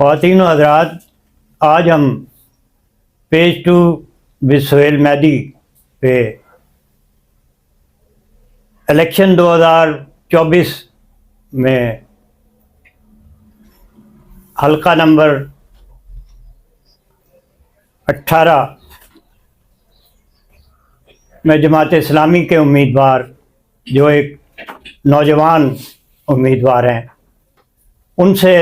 خواتین و حضرات، آج ہم پیج 2 with سہیل مہدی پہ الیکشن 2024 میں حلقہ نمبر 18 میں جماعت اسلامی کے امیدوار جو ایک نوجوان امیدوار ہیں ان سے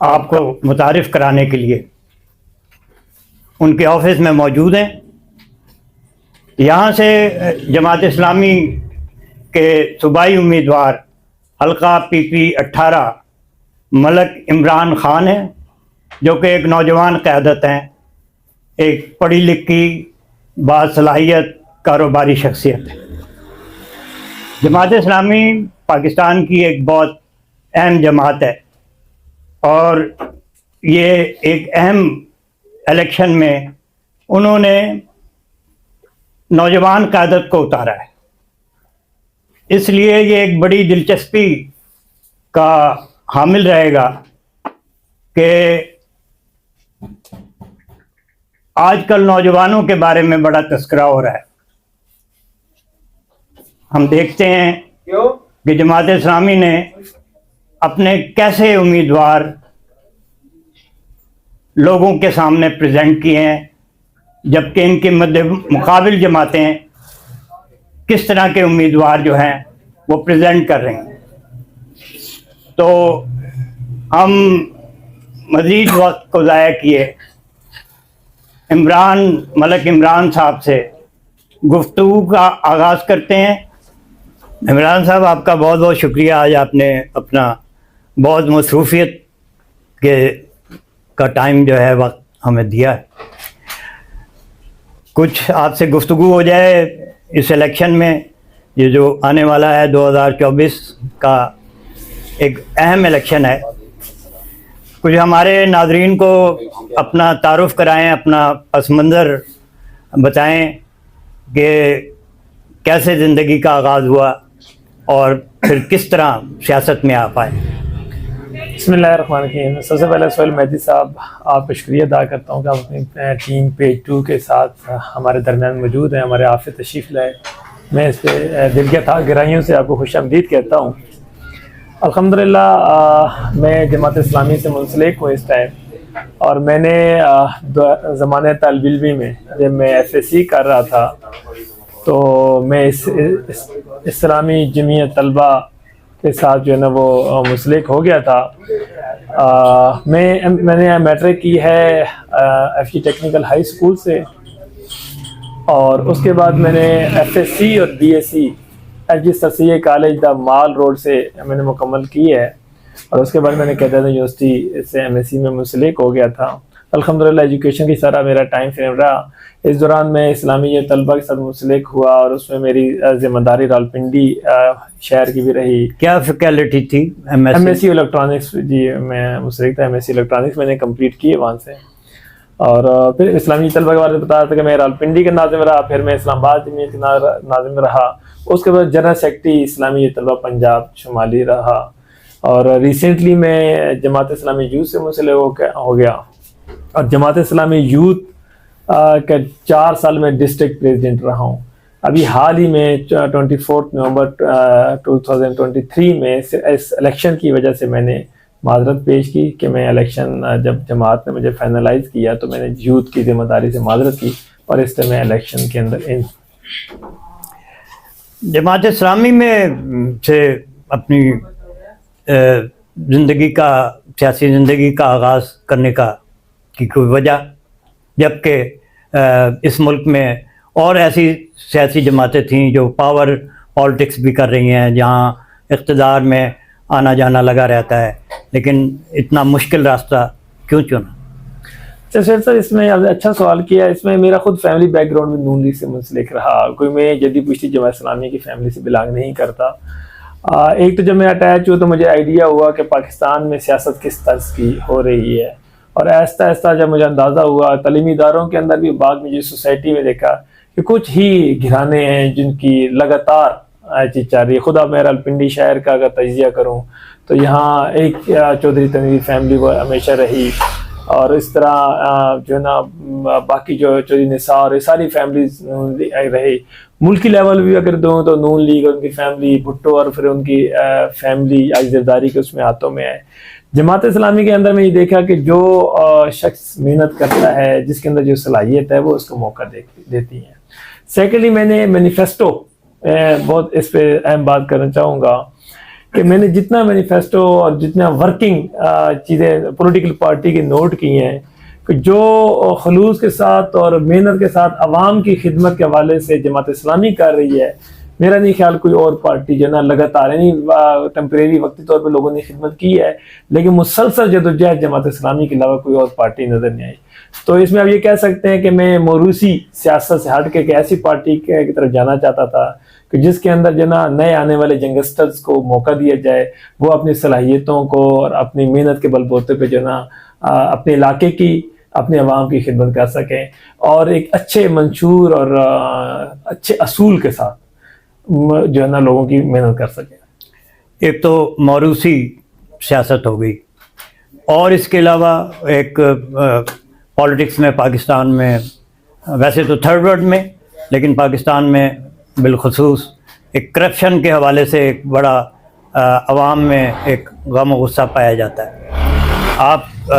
آپ کو متعارف کرانے کے لیے ان کے آفس میں موجود ہیں۔ یہاں سے جماعت اسلامی کے صوبائی امیدوار حلقہ PP 18 ملک عمران خان ہیں، جو کہ ایک نوجوان قیادت ہیں، ایک پڑھی لکھی باصلاحیت کاروباری شخصیت ہے۔ جماعت اسلامی پاکستان کی ایک بہت اہم جماعت ہے اور یہ ایک اہم الیکشن میں انہوں نے نوجوان قیادت کو اتارا ہے، اس لیے یہ ایک بڑی دلچسپی کا حامل رہے گا کہ آج کل نوجوانوں کے بارے میں بڑا تذکرہ ہو رہا ہے۔ ہم دیکھتے ہیں کہ جماعت اسلامی نے اپنے کیسے امیدوار لوگوں کے سامنے پریزنٹ کیے ہیں، جبکہ ان کے مقابل جماعتیں کس طرح کے امیدوار جو ہیں وہ پریزنٹ کر رہی ہیں۔ تو ہم مزید وقت کو ضائع کیے ملک عمران صاحب سے گفتگو کا آغاز کرتے ہیں۔ عمران صاحب، آپ کا بہت بہت شکریہ، آج آپ نے اپنا بہت مصروفیت کا ٹائم جو ہے وقت ہمیں دیا ہے۔ کچھ آپ سے گفتگو ہو جائے اس الیکشن میں، یہ جو آنے والا ہے 2024 کا ایک اہم الیکشن ہے۔ کچھ ہمارے ناظرین کو اپنا تعارف کرائیں، اپنا پس منظر بتائیں کہ کیسے زندگی کا آغاز ہوا اور پھر کس طرح سیاست میں آپ آئے۔ بسم اللہ الرحمن الرحیم۔ سب سے پہلے سہیل مہدی صاحب، آپ کا شکریہ ادا کرتا ہوں کہ آپ اپنی ٹیم پیج 2 کے ساتھ ہمارے درمیان موجود ہیں، ہمارے آفس تشریف لائے۔ میں اس پہ دل کے تھا گہرائیوں سے آپ کو خوش آمدید کہتا ہوں۔ الحمدللہ میں جماعت اسلامی سے منسلک ہوں اس ٹائم، اور میں نے زمانۂ طالب علمی میں جب میں FSC کر رہا تھا تو میں اس اسلامی جمعیت طلبہ کے ساتھ جو ہے نا وہ منسلک ہو گیا تھا۔ میں نے میٹرک کی ہے FG ٹیکنیکل ہائی اسکول سے، اور اس کے بعد میں نے FSC اور BSc FG سرسید کالج دا مال روڈ سے میں نے مکمل کی ہے، اور اس کے بعد میں نے قائداعظم یونیورسٹی سے MSc میں منسلک ہو گیا تھا۔ الحمدللہ ایجوکیشن کی سارا میرا ٹائم فریم رہا۔ اس دوران میں اسلامی طلبہ کے ساتھ منسلک ہوا، اور اس میں میری ذمہ داری راولپنڈی شہر کی بھی رہی۔ کیا فیکلٹی تھی؟ MSc الیکٹرانکس، جی میں منسلک تھا MSc الیکٹرانکس، میں نے کمپلیٹ کی ہے وہاں سے۔ اور پھر اسلامی طلبہ کے بارے میں بتایا تھا کہ میں راولپنڈی کا ناظم رہا، پھر میں اسلام آباد جمعیت کا ناظم رہا، اس کے بعد جنرل سیکرٹری اسلامی طلبہ پنجاب شمالی رہا، اور ریسنٹلی میں جماعت اسلامی یوتھ سے منسلک ہو گیا، اور جماعت اسلامی یوتھ کا 4 سال میں ڈسٹرکٹ پریزیڈنٹ رہا ہوں۔ ابھی حال ہی میں 24 نومبر 2023 میں اس الیکشن کی وجہ سے میں نے معذرت پیش کی کہ میں الیکشن جب جماعت نے مجھے فائنلائز کیا تو میں نے یوتھ کی ذمہ داری سے معذرت کی، اور اس طرح میں الیکشن کے اندر جماعت اسلامی میں سے اپنی سیاسی زندگی کا آغاز کرنے کی کوئی وجہ، جبکہ اس ملک میں اور ایسی سیاسی جماعتیں تھیں جو پاور پالیٹکس بھی کر رہی ہیں، جہاں اقتدار میں آنا جانا لگا رہتا ہے، لیکن اتنا مشکل راستہ کیوں چنا؟ سر اس میں اچھا سوال کیا۔ اس میں میرا خود فیملی بیک گراؤنڈ میں نون لیگ سے منسلک رہا، کوئی میں جدید پشتی جماعت اسلامی کی فیملی سے بلانگ نہیں کرتا۔ ایک تو جب میں اٹیچ ہوا تو مجھے آئیڈیا ہوا کہ پاکستان میں سیاست کس طرز کی ہو رہی ہے، اور آہستہ آہستہ جب مجھے اندازہ ہوا تعلیمی اداروں کے اندر بھی، بعد میں جو سوسائٹی میں دیکھا کہ کچھ ہی گھرانے ہیں جن کی لگاتار چیز چل رہی ہے۔ خدا میں راولپنڈی شہر کا اگر تجزیہ کروں تو یہاں ایک چودھری تنویر فیملی وہ ہمیشہ رہی، اور اس طرح جو ہے نا باقی جو چودھری نثار اور ساری فیملیز رہی. ملکی لیول بھی اگر دوں تو نون لیگ اور ان کی فیملی، بھٹو اور پھر ان کی فیملی آج زرداری کے اس میں ہاتھوں میں ہے. جماعت اسلامی کے اندر میں یہ دیکھا کہ جو شخص محنت کرتا ہے، جس کے اندر جو صلاحیت ہے، وہ اس کو موقع دیتی ہیں. سیکنڈلی میں نے مینیفیسٹو، بہت اس پہ اہم بات کرنا چاہوں گا کہ میں نے جتنا مینیفیسٹو اور جتنا ورکنگ چیزیں پولیٹیکل پارٹی کی نوٹ کی ہیں کہ جو خلوص کے ساتھ اور محنت کے ساتھ عوام کی خدمت کے حوالے سے جماعت اسلامی کر رہی ہے، میرا نہیں خیال کوئی اور پارٹی جو ہے نا لگاتار، یعنی ٹیمپریری وقتی طور پہ لوگوں نے خدمت کی ہے، لیکن مسلسل جدوجہد جماعت اسلامی کے علاوہ کوئی اور پارٹی نظر نہیں آئی. تو اس میں اب یہ کہہ سکتے ہیں کہ میں موروثی سیاست سے ہٹ کے ایک ایسی پارٹی کی طرف جانا چاہتا تھا کہ جس کے اندر جو نا نئے آنے والے ینگسٹرز کو موقع دیا جائے، وہ اپنی صلاحیتوں کو اور اپنی محنت کے بل بوتے پہ جو نا اپنے علاقے کی، اپنے عوام کی خدمت کر سکیں، اور ایک اچھے منشور اور اچھے اصول کے ساتھ جو ہے نا لوگوں کی محنت کر سکیں. ایک تو موروثی سیاست ہو گئی، اور اس کے علاوہ ایک پالیٹکس میں پاکستان میں، ویسے تو تھرڈ ورلڈ میں، لیکن پاکستان میں بالخصوص ایک کرپشن کے حوالے سے ایک بڑا عوام میں ایک غم و غصہ پایا جاتا ہے. آپ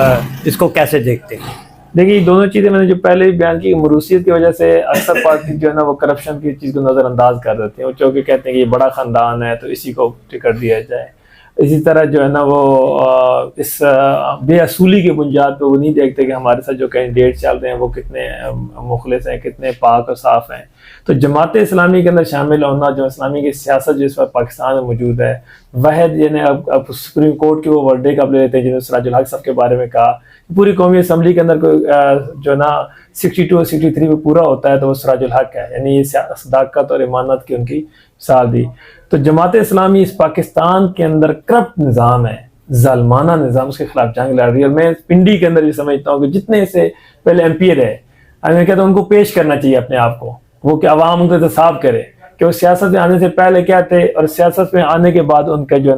اس کو کیسے دیکھتے ہیں؟ دیکھیے دونوں چیزیں میں نے جو پہلے بھی بیان کی، موروثیت کی وجہ سے اکثر پارٹی جو ہے نا وہ کرپشن کی چیز کو نظر انداز کر دیتے ہیں، وہ چونکہ کہتے ہیں کہ یہ بڑا خاندان ہے تو اسی کو ٹکٹ دیا جائے. اسی طرح جو ہے نا وہ اس بے اصولی کی بنیاد پہ وہ نہیں دیکھتے کہ ہمارے ساتھ جو کینڈیڈیٹ چل رہے ہیں وہ کتنے مخلص ہیں، کتنے پاک اور صاف ہیں. تو جماعت اسلامی کے اندر شامل ہونا، جو اسلامی کی سیاست جو اس وقت پاکستان میں موجود ہے، واحد یعنی اب سپریم کورٹ کی وہ ورڈے اب لے لیتے ہیں جنہوں نے سراج الحق صاحب کے بارے میں کہا، پوری قومی اسمبلی کے اندر کوئی جو ہے نا 62 اور 63 پہ پورا ہوتا ہے تو وہ سراج الحق ہے، یعنی یہ صداقت اور امانت کی ان کی مثال دی. تو جماعت اسلامی اس پاکستان کے اندر کرپٹ نظام ہے، ظالمانہ نظام، اس کے خلاف جنگ لڑ رہی ہے. اور میں پنڈی کے اندر یہ سمجھتا ہوں کہ جتنے سے پہلے ایم پی رہے، میں کہتا ہوں ان کو پیش کرنا چاہیے اپنے آپ کو، وہ کہ عوام ان کو احتساب کرے کہ وہ سیاست میں آنے سے پہلے کیا تھے اور سیاست میں آنے کے بعد ان کا جو ہے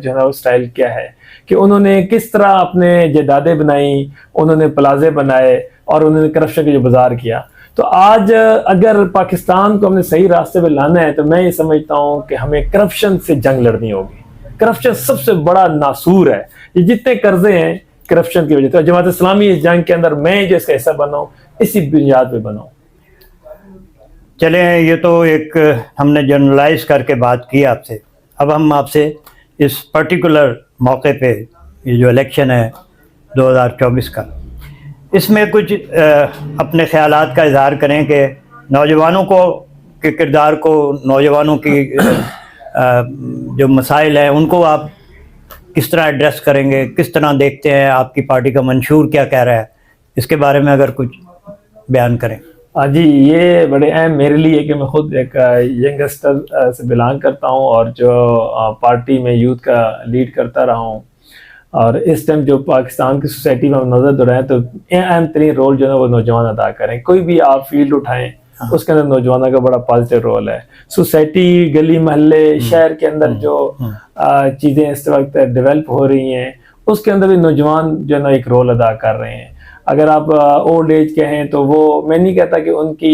نا وہ سٹائل کیا ہے، کہ انہوں نے کس طرح اپنے جائیدادیں بنائیں، انہوں نے پلازے بنائے اور انہوں نے کرپشن کے جو بازار کیا. تو آج اگر پاکستان کو ہم نے صحیح راستے پہ لانا ہے تو میں یہ سمجھتا ہوں کہ ہمیں کرپشن سے جنگ لڑنی ہوگی. کرپشن سب سے بڑا ناسور ہے، یہ جتنے قرضے ہیں کرپشن کی وجہ سے. جماعت اسلامی اس جنگ کے اندر میں جو اس کا حصہ بناؤں، اسی بنیاد پہ بناؤں. چلیں، یہ تو ایک ہم نے جنرلائز کر کے بات کی آپ سے. اب ہم آپ سے اس پرٹیکولر موقع پہ یہ جو الیکشن ہے 2024 کا، اس میں کچھ اپنے خیالات کا اظہار کریں کہ نوجوانوں کو کے کردار کو، نوجوانوں کی جو مسائل ہیں ان کو آپ کس طرح ایڈریس کریں گے، کس طرح دیکھتے ہیں، آپ کی پارٹی کا منشور کیا کہہ رہا ہے، اس کے بارے میں اگر کچھ بیان کریں. جی، یہ بڑے اہم میرے لیے ہے کہ میں خود ایک ینگسٹر سے بلانگ کرتا ہوں اور جو پارٹی میں یوتھ کا لیڈ کرتا رہا ہوں، اور اس ٹائم جو پاکستان کی سوسائٹی میں ہم نظر دو رہے ہیں تو اہم ترین رول جو ہے وہ نوجوان ادا کریں. کوئی بھی آپ فیلڈ اٹھائیں اس کے اندر نوجوانوں کا بڑا پازیٹیو رول ہے. سوسائٹی، گلی محلے، شہر کے اندر جو چیزیں اس وقت ڈیولپ ہو رہی ہیں اس کے اندر بھی نوجوان جو ہے نا ایک رول ادا کر رہے ہیں. اگر آپ اولڈ ایج کے ہیں تو وہ، میں نہیں کہتا کہ ان کی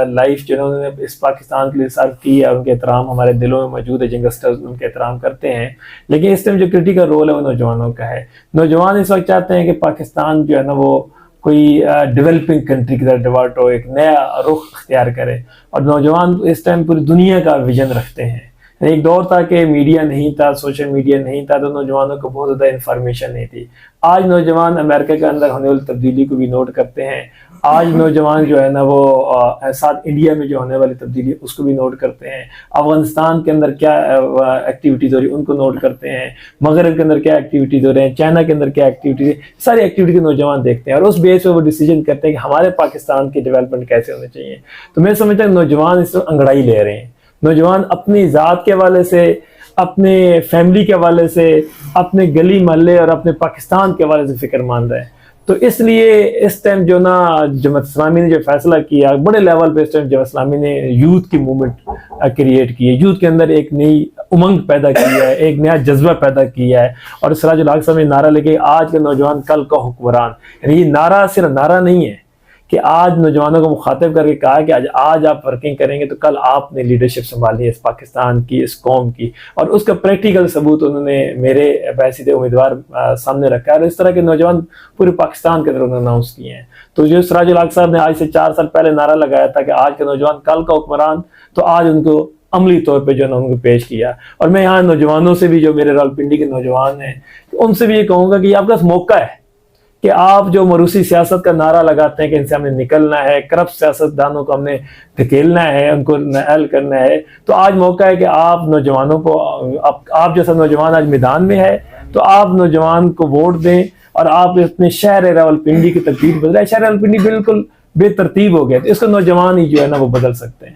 لائف جو ہے انہوں نے اس پاکستان کے لیے صرف کی ہے، ان کے احترام ہمارے دلوں میں موجود ہے، ینگسٹرز ان کے احترام کرتے ہیں، لیکن اس ٹائم جو کرٹیکل رول ہے وہ نوجوانوں کا ہے. نوجوان اس وقت چاہتے ہیں کہ پاکستان جو ہے نا وہ کوئی ڈیولپنگ کنٹری کی طرف ڈیولپ ہو، ایک نیا رخ اختیار کرے. اور نوجوان اس ٹائم پوری دنیا کا ویژن رکھتے ہیں. ایک دور تھا کہ میڈیا نہیں تھا، سوشل میڈیا نہیں تھا، تو نوجوانوں کو بہت زیادہ انفارمیشن نہیں تھی. آج نوجوان امریکہ کے اندر ہونے والی تبدیلی کو بھی نوٹ کرتے ہیں. آج نوجوان جو ہے نا وہ ساتھ انڈیا میں جو ہونے والی تبدیلی اس کو بھی نوٹ کرتے ہیں. افغانستان کے اندر کیا ایکٹیویٹیز ہو رہی ہیں ان کو نوٹ کرتے ہیں. مغرب کے اندر کیا ایکٹیویٹیز ہو رہے ہیں، چائنا کے اندر کیا ایکٹیویٹیز، ساری ایکٹیویٹی کے نوجوان دیکھتے ہیں اور اس بیس پہ وہ ڈیسیجن کرتے ہیں کہ ہمارے پاکستان کی ڈیولپمنٹ کیسے ہونے چاہیے. تو میں سمجھتا ہوں نوجوان اس وقت انگڑائی لے رہے ہیں. نوجوان اپنی ذات کے حوالے سے، اپنے فیملی کے حوالے سے، اپنے گلی محلے اور اپنے پاکستان کے حوالے سے فکر مند ہے. تو اس لیے اس ٹائم جو نا جماعت اسلامی نے جو فیصلہ کیا بڑے لیول پہ، اس ٹائم جماعت اسلامی نے یوتھ کی موومنٹ کریٹ کی ہے، یوتھ کے اندر ایک نئی امنگ پیدا کیا ہے، ایک نیا جذبہ پیدا کیا ہے، اور سراج الحق صاحب نے نعرہ لے کے آج کا نوجوان کل کا حکمران، یعنی یہ نعرہ صرف نعرہ نہیں ہے کہ آج نوجوانوں کو مخاطب کر کے کہا کہ آج آپ ورکنگ کریں گے تو کل آپ نے لیڈرشپ سنبھالنی ہے اس پاکستان کی، اس قوم کی، اور اس کا پریکٹیکل ثبوت انہوں نے میرے بحیثیت امیدوار سامنے رکھا ہے، اور اس طرح کے نوجوان پورے پاکستان کے اندر انہوں نے اناؤنس کیے ہیں۔ تو جو سراج الحق صاحب نے آج سے 4 سال پہلے نعرہ لگایا تھا کہ آج کا نوجوان کل کا حکمران، تو آج ان کو عملی طور پہ جو ہے نا ان کو پیش کیا۔ اور میں یہاں نوجوانوں سے بھی، جو میرے راولپنڈی کے نوجوان ہیں، ان سے بھی یہ کہوں گا کہ یہ آپ کا موقع ہے کہ آپ جو موروثی سیاست کا نعرہ لگاتے ہیں کہ ان سے ہم نے نکلنا ہے، کرپٹ سیاست دانوں کو ہم نے دھکیلنا ہے، ان کو نائل کرنا ہے، تو آج موقع ہے کہ آپ نوجوانوں کو، آپ جیسا نوجوان آج میدان میں ہے تو آپ نوجوان کو ووٹ دیں، اور آپ اپنے شہر راولپنڈی کی ترتیب بدلائیں۔ شہر راولپنڈی بالکل بے ترتیب ہو گیا، تو اس کو نوجوان ہی جو ہے نا وہ بدل سکتے ہیں۔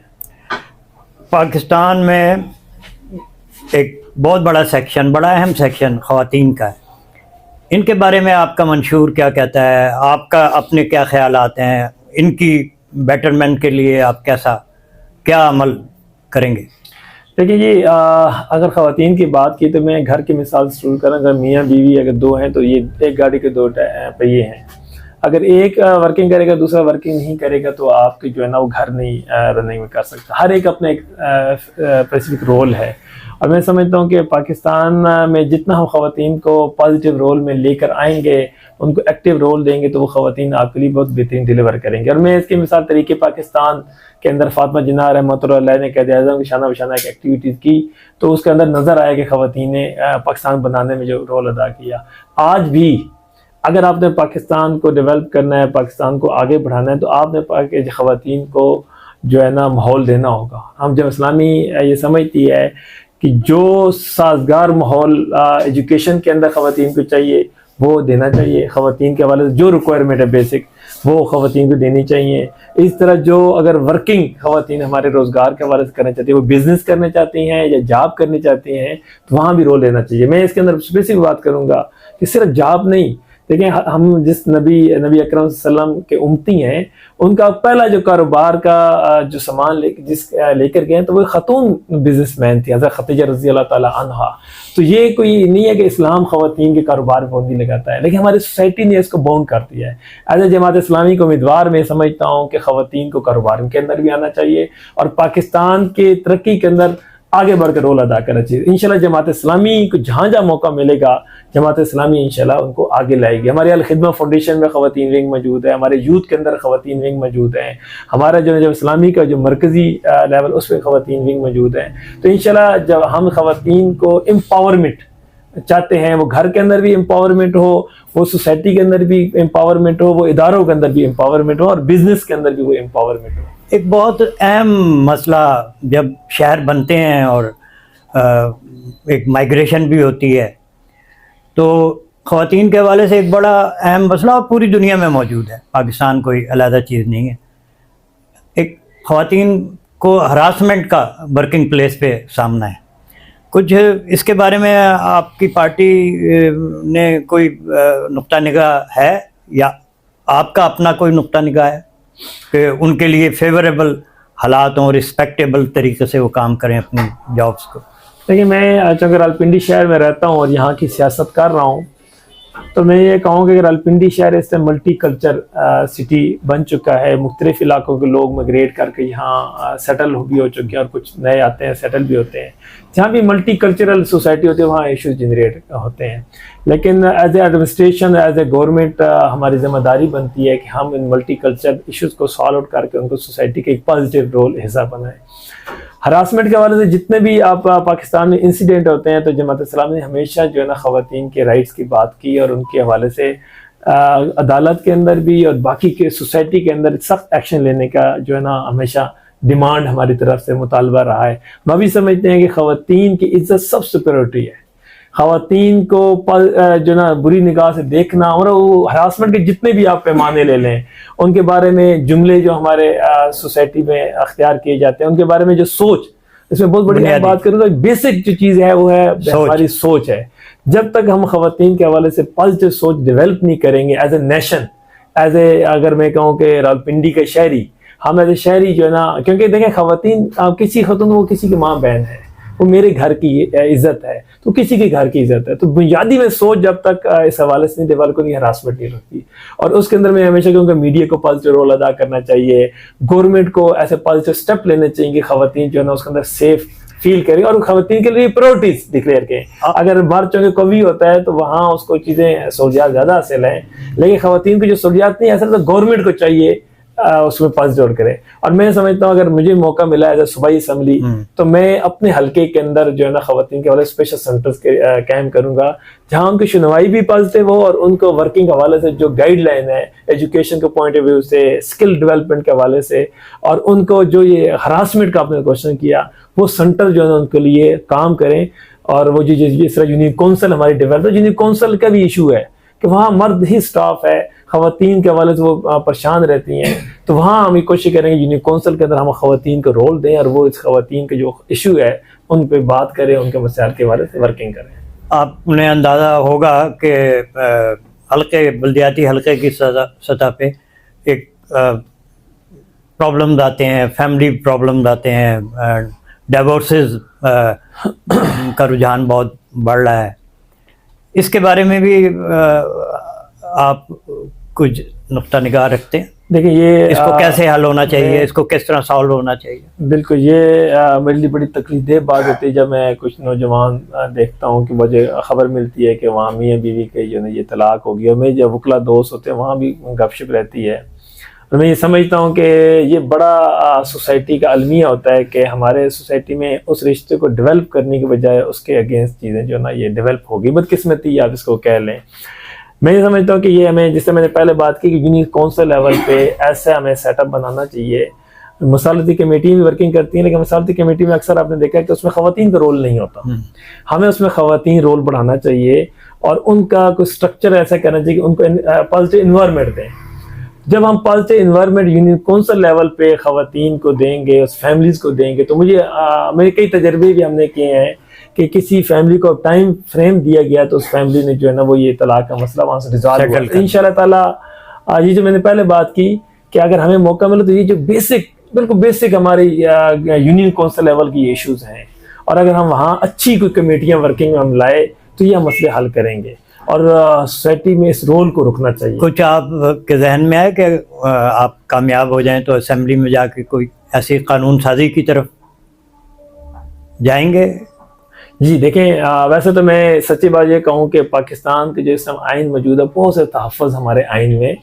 پاکستان میں ایک بہت بڑا سیکشن، بڑا اہم سیکشن خواتین کا ہے، ان کے بارے میں آپ کا منشور کیا کہتا ہے؟ آپ کا اپنے کیا خیالات ہیں؟ ان کی بیٹرمنٹ کے لیے آپ کیا عمل کریں گے؟ دیکھیے جی، اگر خواتین کی بات کی تو میں گھر کی مثال سے شروع کروں۔ اگر میاں بیوی اگر 2 ہیں تو یہ ایک گاڑی کے 2 پہیے ہیں۔ اگر ایک ورکنگ کرے گا، دوسرا ورکنگ نہیں کرے گا، تو آپ کی جو ہے نا وہ گھر نہیں رننگ میں کر سکتا۔ ہر ایک اپنا ایک اسپیسیفک رول ہے، اور میں سمجھتا ہوں کہ پاکستان میں جتنا ہم خواتین کو پازیٹیو رول میں لے کر آئیں گے، ان کو ایکٹیو رول دیں گے، تو وہ خواتین آپ کے لیے بہت بہترین ڈیلیور کریں گے۔ اور میں اس کی مثال طریقے پاکستان کے اندر فاطمہ جناح رحمۃ اللہ علیہ نے قائد اعظم کی شانہ بشانہ ایک ایکٹیویٹیز کی، تو اس کے اندر نظر آیا کہ خواتین نے پاکستان بنانے میں جو رول ادا کیا۔ آج بھی اگر آپ نے پاکستان کو ڈیولپ کرنا ہے، پاکستان کو آگے بڑھانا ہے، تو آپ نے خواتین کو جو ہے نا ماحول دینا ہوگا۔ ہم جب اسلامی یہ سمجھتی ہے کہ جو سازگار ماحول ایجوکیشن کے اندر خواتین کو چاہیے وہ دینا چاہیے، خواتین کے حوالے سے جو ریکوائرمنٹ ہے بیسک وہ خواتین کو دینی چاہیے۔ اس طرح جو اگر ورکنگ خواتین ہمارے روزگار کے حوالے سے کرنا چاہتی ہیں، وہ بزنس کرنا چاہتی ہیں یا جاب کرنا چاہتی ہیں، تو وہاں بھی رول لینا چاہیے۔ میں اس کے اندر اسپیسیفک بات کروں گا کہ صرف جاب نہیں، دیکھیں ہم جس نبی اکرم صلی اللہ علیہ وسلم کے امتی ہیں، ان کا پہلا جو کاروبار کا جو سامان لے کر گئے ہیں، تو وہ خاتون بزنس مین تھی، حضرت خدیجہ رضی اللہ تعالی عنہا۔ تو یہ کوئی نہیں ہے کہ اسلام خواتین کے کاروبار پہ پابندی لگاتا ہے، لیکن ہماری سوسائٹی نے اس کو باؤنڈ کر دیا ہے۔ ایز اے جماعت اسلامی کو امیدوار میں سمجھتا ہوں کہ خواتین کو کاروبار کے اندر بھی آنا چاہیے، اور پاکستان کے ترقی کے اندر آگے بڑھ کر رول ادا کرنا چاہیے۔ انشاءاللہ جماعت اسلامی کو جہاں جہاں موقع ملے گا، جماعت اسلامی انشاءاللہ ان کو آگے لائے گی۔ ہمارے الخدمہ فاؤنڈیشن میں خواتین ونگ موجود ہے، ہمارے یوتھ کے اندر خواتین ونگ موجود ہیں، ہمارا جو اسلامی کا جو مرکزی لیول اس پہ خواتین ونگ موجود ہیں۔ تو انشاءاللہ جب ہم خواتین کو امپاورمنٹ چاہتے ہیں، وہ گھر کے اندر بھی امپاورمنٹ ہو، وہ سوسائٹی کے اندر بھی امپاورمنٹ ہو، وہ اداروں کے اندر بھی امپاورمنٹ ہو، اور بزنس کے اندر بھی وہ امپاورمنٹ ہو۔ ایک بہت اہم مسئلہ جب شہر بنتے ہیں اور ایک مائگریشن بھی ہوتی ہے، تو خواتین کے حوالے سے ایک بڑا اہم مسئلہ اور پوری دنیا میں موجود ہے، پاکستان کوئی علیحدہ چیز نہیں ہے۔ ایک خواتین کو ہراسمنٹ کا ورکنگ پلیس پہ سامنا ہے۔ کچھ اس کے بارے میں آپ کی پارٹی نے کوئی نقطہ نگاہ ہے، یا آپ کا اپنا کوئی نقطہ نگاہ ہے کہ ان کے لیے فیوریبل حالات ہوں، رسپیکٹیبل طریقے سے وہ کام کریں اپنی جابس کو؟ دیکھیے میں چونکہ راولپنڈی شہر میں رہتا ہوں اور یہاں کی سیاست کر رہا ہوں، تو میں یہ کہوں کہ راولپنڈی شہر اس سے ملٹی کلچر سٹی بن چکا ہے۔ مختلف علاقوں کے لوگ مائگریٹ کر کے یہاں سیٹل بھی ہو چکے ہیں، اور کچھ نئے آتے ہیں، سیٹل بھی ہوتے ہیں۔ جہاں بھی ملٹی کلچرل سوسائٹی ہوتی ہے وہاں ایشوز جنریٹ ہوتے ہیں، لیکن as a administration, as a government ہماری ذمہ داری بنتی ہے کہ ہم ان ملٹی کلچر ایشوز کو سالو آؤٹ کر کے ان کو سوسائٹی کے ایک پازیٹیو رول حصہ بنائیں۔ ہراسمنٹ کے حوالے سے جتنے بھی آپ پاکستان میں انسیڈنٹ ہوتے ہیں، تو جماعت اسلامی نے ہمیشہ جو ہے نا خواتین کے رائٹس کی بات کی، اور ان کے حوالے سے عدالت کے اندر بھی اور باقی کے سوسائٹی کے اندر سخت ایکشن لینے کا جو ہے نا ہمیشہ ڈیمانڈ ہماری طرف سے مطالبہ رہا ہے۔ ہم بھی سمجھتے ہیں کہ خواتین کی عزت سب سے پریورٹی ہے۔ خواتین کو جو نا بری نگاہ سے دیکھنا، اور وہ ہراسمنٹ کے جتنے بھی آپ پیمانے لے لیں، ان کے بارے میں جملے جو ہمارے سوسائٹی میں اختیار کیے جاتے ہیں، ان کے بارے میں جو سوچ، اس میں بہت بڑی بات کروں تو بیسک جو چیز ہے وہ ہے ہماری سوچ ہے جب تک ہم خواتین کے حوالے سے پازیٹیو سوچ ڈیولپ نہیں کریں گے as a nation, as a اگر میں کہوں کہ راولپنڈی کا شہری، ہم ایز اے شہری جو ہے نا، کیونکہ دیکھیں خواتین کسی خاتون وہ کسی کی ماں بہن ہے، وہ میرے گھر کی عزت ہے تو کسی کے گھر کی عزت ہے، تو بنیادی میں سوچ جب تک اس حوالے سے نہیں ڈیولپ ہوگی ہراسمنٹ نہیں رکھتی. اور اس کے اندر میں ہمیشہ کہوں کہ میڈیا کو پازیٹیو رول ادا کرنا چاہیے، گورنمنٹ کو ایسے پازیٹیو اسٹیپ لینے چاہیے کہ خواتین جو ہے نا اس کے اندر سیف فیل کریں اور خواتین کے لیے پرائرٹیز ڈکلیئر کریں. اگر باہر چونکہ کوئی ہوتا ہے تو وہاں اس کو چیزیں سہولیات زیادہ حاصل ہیں، لیکن خواتین کو جو سہولیات نہیں حاصل تو گورنمنٹ کو چاہیے اس میں پازیٹیو کرے. اور میں سمجھتا ہوں اگر مجھے موقع ملا ایز اے صوبائی اسمبلی تو میں اپنے حلقے کے اندر جو ہے نا خواتین کے حوالے اسپیشل سینٹرز قائم کروں گا جہاں ان کی شنوائی بھی پازیٹیو ہو اور ان کو ورکنگ حوالے سے جو گائیڈ لائن ہے ایجوکیشن کے پوائنٹ آف ویو سے، اسکل ڈیولپمنٹ کے حوالے سے، اور ان کو جو یہ ہراسمنٹ کا آپ نے کوشچن کیا وہ سینٹر جو ہے نا ان کے لیے کام کریں. اور وہ جس طرح یونین کونسل ہماری ڈیولپ ہے، یونین کونسل کا بھی ایشو ہے کہ وہاں مرد ہی سٹاف ہے، خواتین کے حوالے سے وہ پریشان رہتی ہیں، تو وہاں ہم یہ کوشش کریں گے یونین کونسل کے اندر ہم خواتین کو رول دیں اور وہ اس خواتین کے جو ایشو ہے ان پہ بات کریں، ان کے مسائل کے حوالے سے ورکنگ کریں. آپ نے اندازہ ہوگا کہ حلقے بلدیاتی حلقے کی سطح پہ ایک پرابلمز آتے ہیں، فیملی پرابلمز آتے ہیں، ڈیورسز کا رجحان بہت بڑھ رہا ہے. اس کے بارے میں بھی آپ کچھ نقطہ نگاہ رکھتے ہیں؟ دیکھیں یہ اس کو کیسے حل ہونا چاہیے، اس کو کس طرح سالو ہونا چاہیے؟ بالکل یہ میرے لیے بڑی تکلیف دہ بات ہوتی ہے جب میں کچھ نوجوان دیکھتا ہوں کہ مجھے خبر ملتی ہے کہ وہاں میاں بیوی کے جو ہے یہ طلاق ہو گیا، اور میرے جو وکلا دوست ہوتے ہیں وہاں بھی گپ شپ رہتی ہے. اور میں یہ سمجھتا ہوں کہ یہ بڑا سوسائٹی کا المیہ ہوتا ہے کہ ہمارے سوسائٹی میں اس رشتے کو ڈیولپ کرنے کے بجائے اس کے اگینسٹ چیزیں جو ہے نا یہ ڈیولپ ہوگی، بدقسمتی آپ اس کو کہہ لیں. میں یہ سمجھتا ہوں کہ یہ ہمیں، جس سے میں نے پہلے بات کی کہ یونین کونسل لیول پہ ایسے ہمیں سیٹ اپ بنانا چاہیے. مصالحتی کمیٹی بھی ورکنگ کرتی ہیں لیکن مصالحتی کمیٹی میں اکثر آپ نے دیکھا ہے کہ اس میں خواتین کا رول نہیں ہوتا. ہمیں اس میں خواتین رول بڑھانا چاہیے اور ان کا کوئی اسٹرکچر ایسا کرنا چاہیے کہ ان کو پازیٹیو انوائرمنٹ دیں. جب ہم positive environment union council level پہ خواتین کو دیں گے، اس فیملیز کو دیں گے، تو میرے کئی تجربے بھی ہم نے کیے ہیں کہ کسی فیملی کو ٹائم فریم دیا گیا تو اس فیملی نے جو ہے نا وہ یہ طلاق کا مسئلہ وہاں سے ریزالو ہوا. ان شاء اللہ تعالیٰ یہ جو میں نے پہلے بات کی کہ اگر ہمیں موقع ملے تو یہ جو بالکل بیسک ہماری یونین کونسل لیول کی ایشوز ہیں، اور اگر ہم وہاں اچھی کوئی کمیٹیاں ورکنگ میں ہم لائے تو یہ مسئلے حل کریں گے اور سوسائٹی میں اس رول کو رکنا چاہیے. کچھ آپ کے ذہن میں ہے کہ آپ کامیاب ہو جائیں تو اسمبلی میں جا کے کوئی ایسی قانون سازی کی طرف جائیں گے؟ جی دیکھیں، ویسے تو میں سچی بات یہ کہوں کہ پاکستان کے جو اس ٹائم آئین موجود ہے بہت سے تحفظ ہمارے آئین میں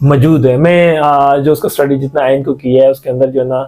موجود ہے. میں جو اس کا اسٹڈی جتنا آئین کو کیا ہے اس کے اندر جو ہے نا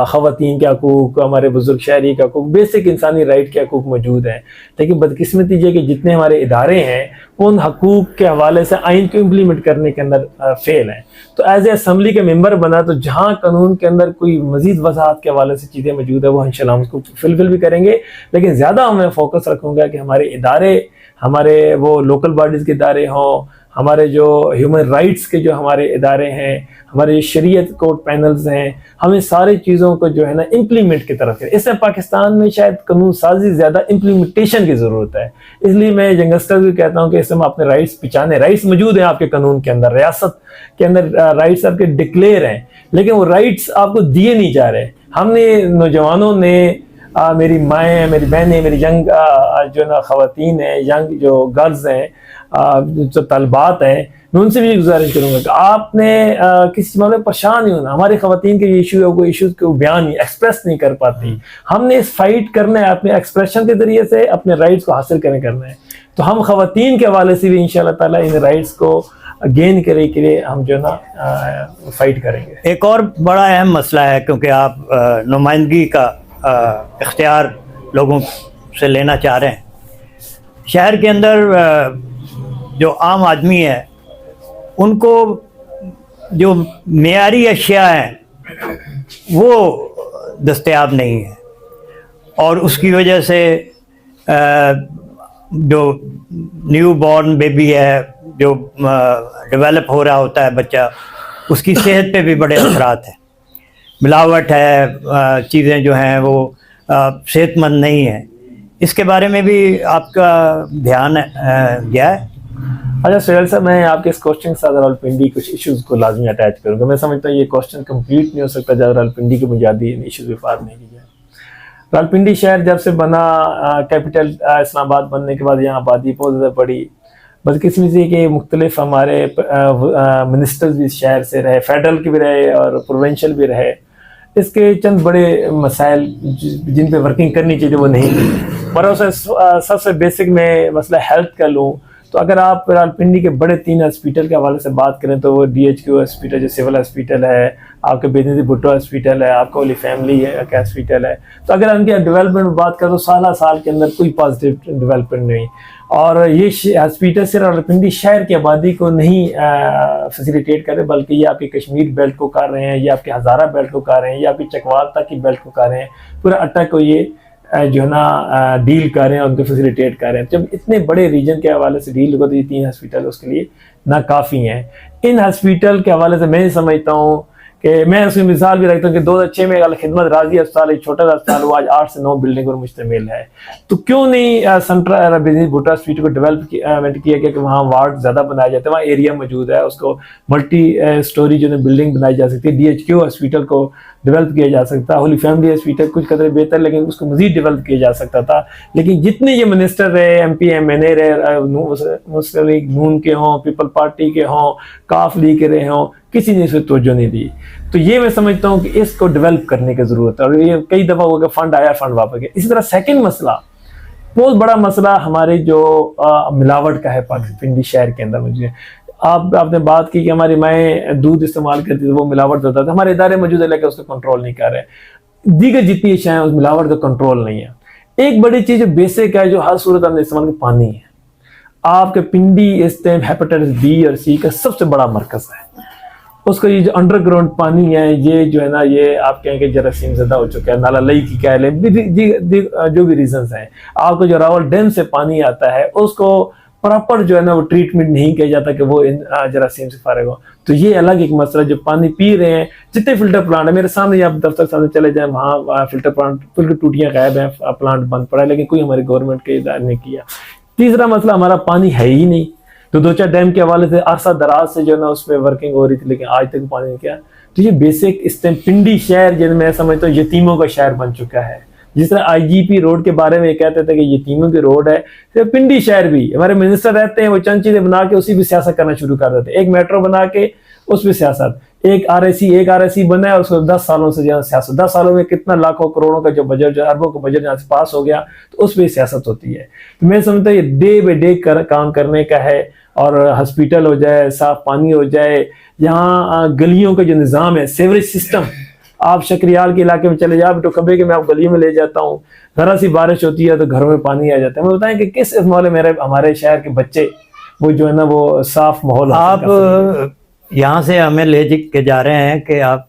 خواتین کے حقوق، ہمارے بزرگ شہری کے حقوق، بیسک انسانی رائٹ کے حقوق موجود ہیں. لیکن بدقسمتی یہ کہ جتنے ہمارے ادارے ہیں ان حقوق کے حوالے سے آئین کو امپلیمنٹ کرنے کے اندر فیل ہیں. تو ایز اے اسمبلی کے ممبر بنا تو جہاں قانون کے اندر کوئی مزید وضاحت کے حوالے سے چیزیں موجود ہیں وہ انشاءاللہ ہم اس کو فلفل بھی کریں گے. لیکن زیادہ میں فوکس رکھوں گا کہ ہمارے ادارے، ہمارے وہ لوکل باڈیز کے ادارے ہوں، ہمارے جو ہیومن رائٹس کے جو ہمارے ادارے ہیں، ہمارے شریعت کورٹ پینلز ہیں، ہمیں ساری چیزوں کو جو ہے نا امپلیمنٹ کی طرف کریں. اس میں پاکستان میں شاید قانون سازی زیادہ امپلیمنٹیشن کی ضرورت ہے. اس لیے میں ینگسٹر بھی کہتا ہوں کہ اس میں اپنے رائٹس پہچانے. رائٹس موجود ہیں آپ کے قانون کے اندر، ریاست کے اندر رائٹس آپ کے ڈکلیئر ہیں، لیکن وہ رائٹس آپ کو دیے نہیں جا رہے. ہم نے نوجوانوں نے، میری مائیں ہیں، میری بہنیں، میری ینگ جو نا خواتین ہیں، ینگ جو گرلز ہیں، جو طالبات ہیں، میں ان سے بھی گزارش کروں گا کہ آپ نے کسی معاملے میں پریشان نہیں ہونا. ہماری خواتین کے ایشو ہے، وہ ایشوز کو بیان نہیں، ایکسپریس نہیں کر پاتی. ہم نے اس فائٹ کرنا ہے اپنے ایکسپریشن کے ذریعے سے، اپنے رائٹس کو حاصل کرنا ہے. تو ہم خواتین کے حوالے سے بھی انشاءاللہ تعالیٰ ان رائٹس کو گین کرنے کے لیے ہم جو ہے نا فائٹ کریں گے. ایک اور بڑا اہم مسئلہ ہے، کیونکہ آپ نمائندگی کا اختیار لوگوں سے لینا چاہ رہے ہیں. شہر کے اندر جو عام آدمی ہے ان کو جو معیاری اشیاء ہیں وہ دستیاب نہیں ہیں، اور اس کی وجہ سے جو نیو بورن بیبی ہے، جو ڈیولپ ہو رہا ہوتا ہے بچہ، اس کی صحت پہ بھی بڑے اثرات ہیں. ملاوٹ ہے، چیزیں جو ہیں وہ صحت مند نہیں ہیں. اس کے بارے میں بھی آپ کا دھیان گیا ہے؟ اچھا سہیل صاحب، میں آپ کے اس کوشچن کے ساتھ راولپنڈی کچھ ایشوز کو لازمی اٹیچ کروں گا. میں سمجھتا ہوں یہ کوشچن کمپلیٹ نہیں ہو سکتا جب راولپنڈی کے بنیادی ایشوز پہ بات نہیں کی جائے. راولپنڈی شہر جب سے بنا، کیپٹل اسلام آباد بننے کے بعد یہاں آبادی بہت زیادہ بڑھی، بدقسمتی سے کہ مختلف ہمارے منسٹرز بھی شہر سے رہے، فیڈرل کے بھی رہے اور پروونشل بھی رہے. اس کے چند بڑے مسائل جن پہ ورکنگ کرنی چاہیے وہ نہیں کی. پر سب سے بیسک میں مسئلہ ہیلتھ کا لوں تو اگر آپ راولپنڈی کے بڑے 3 ہاسپیٹل کے حوالے سے بات کریں تو وہ DHQ ہاسپیٹل جو سول ہاسپیٹل ہے، آپ کے بے نظیر بھٹو ہاسپیٹل ہے، آپ کا ہولی فیملی ہے کا ہاسپیٹل ہے. تو اگر ان کی ڈیولپمنٹ میں بات کریں تو سال کے اندر کوئی پازیٹیو ڈیولپمنٹ نہیں. اور یہ ہاسپیٹل صرف راولپنڈی شہر کی آبادی کو نہیں فیسیلیٹیٹ کر رہے، بلکہ یہ آپ کی کشمیر بیلٹ کو کر رہے ہیں، یہ آپ کے ہزارہ بیلٹ کو کر رہے ہیں، یہ آپ کی چکوال تک کی بیلٹ کو کر رہے ہیں، پورا اٹا کو یہ جو ہے نا ڈیل کر رہے ہیں، ان کو فیسیلیٹیٹ کر رہے ہیں. جب اتنے بڑے ریجن کے حوالے سے ڈیل ہوگا تو یہ 3 ہاسپیٹل اس کے لیے ناکافی ہیں. ان ہاسپیٹل کے حوالے سے میں سمجھتا ہوں کہ میں اس کی مثال بھی رکھتا ہوں کہ 2006 میں خدمت راضی اسپتال ایک چھوٹا سا اسپتال ہوا، آج 8 سے 9 بلڈنگ پر مشتمل ہے. تو کیوں نہیں سینٹرل بے نظیر بھٹو ہاسپیٹل کو ڈیولپمنٹ کیا گیا کہ وہاں وارڈ زیادہ بنایا جاتا ہے، وہاں ایریا موجود ہے، اس کو ملٹی سٹوری جو ہے بلڈنگ بنائی جا سکتی ہے. DHQ ہاسپیٹل کو ڈیولپ کیا جا سکتا ہے، ہولی فیملی ہاسپیٹل کچھ قدر بہتر لیکن اس کو مزید ڈیولپ کیا جا سکتا تھا. لیکن جتنے یہ منسٹر رہے، MP MNA رہے، مسلم لیگ نون کے ہوں، پیپل پارٹی کے ہوں، کاف لیگ کے رہے ہوں، کسی نے اس پہ توجہ نہیں دی. تو یہ میں سمجھتا ہوں کہ اس کو ڈیولپ کرنے کی ضرورت ہے. اور یہ کئی دفعہ ہوا کہ فنڈ آیا، فنڈ واپس گیا. اسی طرح سیکنڈ مسئلہ، بہت بڑا مسئلہ ہمارے جو ملاوٹ کا ہے راولپنڈی شہر کے اندر. مجھے آپ نے بات کی کہ ہماری مائیں دودھ استعمال کرتی تھی، وہ ملاوٹ ہوتا تھا. ہمارے ادارے موجود ہے لیکن اس کو کنٹرول نہیں کر رہے. دیگر جتنی اشیاء ہیں اس ملاوٹ کا کنٹرول نہیں ہے. ایک بڑی چیز جو بیسک ہے، جو ہر صورت ہم نے استعمال کی، پانی ہے. آپ کے پنڈی اس ٹائم ہیپاٹائٹس B اور C کا سب سے بڑا مرکز ہے. اس کا یہ جو انڈر گراؤنڈ پانی ہے، یہ جو ہے نا، یہ آپ کہیں کہ جراثیم زدہ ہو چکا ہے. نالا لئی کی کہہ لیں، جو بھی ریزنز ہیں. آپ کو جو راول ڈیم سے پانی آتا ہے اس کو پراپر جو ہے نا وہ ٹریٹمنٹ نہیں کیا جاتا کہ وہ جراثیم سے فارغ ہو. تو یہ الگ ایک مسئلہ. جو پانی پی رہے ہیں، جتنے فلٹر پلانٹ ہیں میرے سامنے، آپ دفتر سامنے چلے جائیں، وہاں فلٹر پلانٹ بالکل ٹوٹیاں غائب ہیں، پلانٹ بند پڑا ہے، لیکن کوئی ہماری گورنمنٹ کے ادارے نے کیا. تیسرا مسئلہ، ہمارا پانی ہے ہی نہیں. تو 2-4 ڈیم کے حوالے سے عرصہ دراز سے جو ہے نا اس پہ ورکنگ ہو رہی تھی لیکن آج تک پانی نہیں کیا. تو یہ بیسک اس ٹائم پنڈی شہر جن میں سمجھتا ہوں یتیموں کا شہر بن چکا ہے. جس طرح IGP روڈ کے بارے میں یہ کہتے تھے کہ یتیموں کی روڈ ہے، پنڈی شہر بھی ہمارے منسٹر رہتے ہیں، وہ چند چیزیں بنا کے اسی بھی سیاست کرنا شروع کر دیتے. ایک میٹرو بنا کے اس پہ سیاست، ایک RSC بنا ہے، اس کو 10 سالوں سے جو سیاست، 10 سالوں میں کتنا لاکھوں کروڑوں کا جو بجٹ، جو اربوں کا بجٹ یہاں سے پاس ہو گیا، تو اس پہ سیاست ہوتی ہے. تو میں سمجھتا ہوں یہ ڈے بائی ڈے کام کرنے کا ہے. اور ہاسپیٹل ہو جائے، صاف پانی ہو جائے، یہاں گلیوں کا جو نظام ہے، سیوریج سسٹم. آپ شکریال کے علاقے میں چلے جاؤ، تو کبھی کہ میں آپ گلیوں میں لے جاتا ہوں، ذرا سی بارش ہوتی ہے تو گھروں میں پانی آ جاتا ہے. میں بتائیں کہ کس اس ماحول میں ہمارے شہر کے بچے وہ جو ہے نا وہ صاف ماحول. آپ یہاں سے ہمیں لے کے جا رہے ہیں کہ آپ،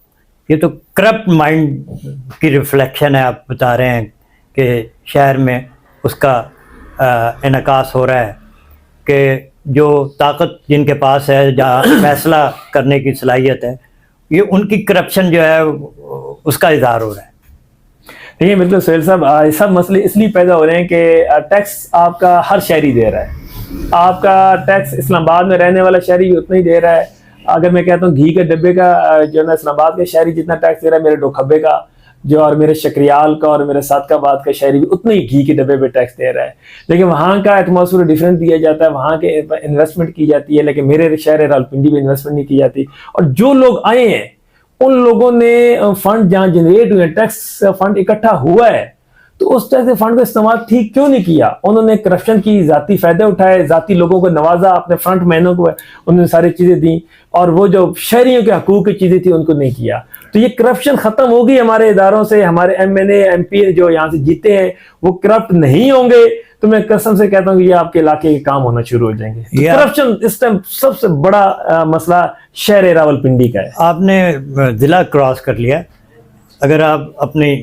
یہ تو کرپٹ مائنڈ کی ریفلیکشن ہے. آپ بتا رہے ہیں کہ شہر میں اس کا انعکاس ہو رہا ہے کہ جو طاقت جن کے پاس ہے، جہاں فیصلہ کرنے کی صلاحیت ہے، یہ ان کی کرپشن جو ہے اس کا اظہار ہو رہا ہے. دیکھیے بالکل سہیل صاحب، یہ سب مسئلے اس لیے پیدا ہو رہے ہیں کہ ٹیکس آپ کا ہر شہری دے رہا ہے. آپ کا ٹیکس اسلام آباد میں رہنے والا شہری بھی اتنا ہی دے رہا ہے. اگر میں کہتا ہوں گھی کے ڈبے کا جو ہے نا اسلام آباد کے شہری جتنا ٹیکس دے رہا ہے، میرے ڈوکھبے کا جو اور میرے شکریال کا اور میرے صادق آباد کا شہری بھی اتنا ہی گھی کے ڈبے پہ ٹیکس دے رہا ہے. لیکن وہاں کا ایٹماسفیئر ڈیفرنٹ دیا جاتا ہے، وہاں کے انویسٹمنٹ کی جاتی ہے، لیکن میرے شہر راولپنڈی میں انویسٹمنٹ نہیں کی جاتی. اور جو لوگ آئے ہیں ان لوگوں نے فنڈ جہاں جنریٹ ہوئے، ٹیکس فنڈ اکٹھا ہوا ہے، تو اس طرح سے فنڈ کا استعمال ٹھیک کیوں نہیں کیا؟ انہوں نے کرپشن کی ذاتی فائدے اٹھائے، ذاتی لوگوں کو نوازا، اپنے فرنٹ مینوں کو انہوں نے ساری چیزیں دیں، اور وہ جو شہریوں کے حقوق کی چیزیں تھیں ان کو نہیں کیا. تو یہ کرپشن ختم ہوگی ہمارے اداروں سے. ہمارے MNA MP جو یہاں سے جیتے ہیں وہ کرپٹ نہیں ہوں گے تو میں قسم سے کہتا ہوں کہ یہ آپ کے علاقے کے کام ہونا شروع ہو جائیں گے. کرپشن اس ٹائم سب سے بڑا مسئلہ شہر راولپنڈی کا ہے. آپ نے ضلع کراس کر لیا. اگر آپ اپنی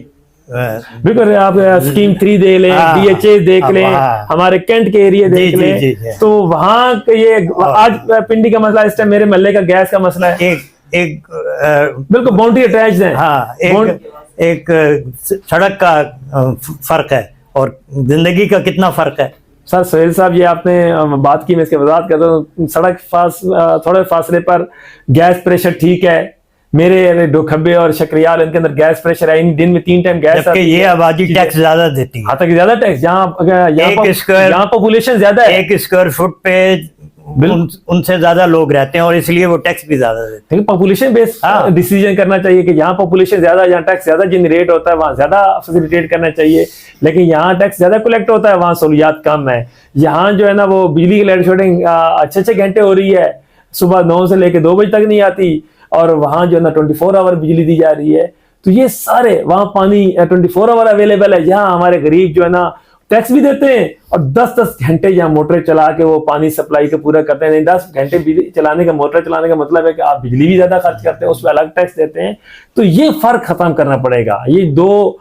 بالکل آپ اسکیم 3 دیکھ لیں، DHA دیکھ لیں، ہمارے کینٹ کے ایریا دیکھ لیں، تو وہاں یہ آج پنڈی کا مسئلہ اس ٹائم میرے محلے کا گیس کا مسئلہ ہے. ایک بالکل باؤنڈری اٹیچ ہے. ہاں، ایک سڑک کا فرق ہے اور زندگی کا کتنا فرق ہے؟ سر سہیل صاحب یہ آپ نے بات کی، میں اس کی وضاحت کرتا ہوں. سڑک تھوڑے فاصلے پر گیس پریشر ٹھیک ہے، میرے ڈوکھبے اور شکریال ان کے اندر گیس پریشر ہے، ان دن میں 3 ٹائم گیس. جبکہ یہ آبادی ٹیکس زیادہ دیتی ہے. ہاں تک زیادہ ٹیکس، یہاں پاپولیشن زیادہ ہے، 1 اسکوائر فٹ پہ ان سے زیادہ لوگ رہتے ہیں اور اس لیے وہ ٹیکس بھی زیادہ دیتے ہیں. پاپولیشن بیس ڈیسیجن کرنا چاہیے کہ یہاں پاپولیشن زیادہ، یہاں ٹیکس زیادہ جنریٹ ہوتا ہے، وہاں زیادہ فیسیلیٹیٹ کرنا چاہیے. لیکن یہاں ٹیکس زیادہ کلیکٹ ہوتا ہے، وہاں سہولیات کم ہے. یہاں جو ہے نا وہ بجلی کی لائٹ شیڈنگ 6 گھنٹے ہو رہی ہے، صبح 9 سے لے کے 2 بجے تک نہیں آتی، اور وہاں جو ہے نا 24 آور بجلی دی جا رہی ہے. تو یہ سارے وہاں پانی 24 آور اویلیبل ہے. یہاں ہمارے غریب جو ہے نا ٹیکس بھی دیتے ہیں اور 10 گھنٹے یہاں موٹر چلا کے وہ پانی سپلائی کے پورا کرتے ہیں. 10 گھنٹے بجلی چلانے کا، موٹر چلانے کا مطلب ہے کہ آپ بجلی بھی زیادہ خرچ کرتے ہیں، اس پہ الگ ٹیکس دیتے ہیں. تو یہ فرق ختم کرنا پڑے گا. یہ 2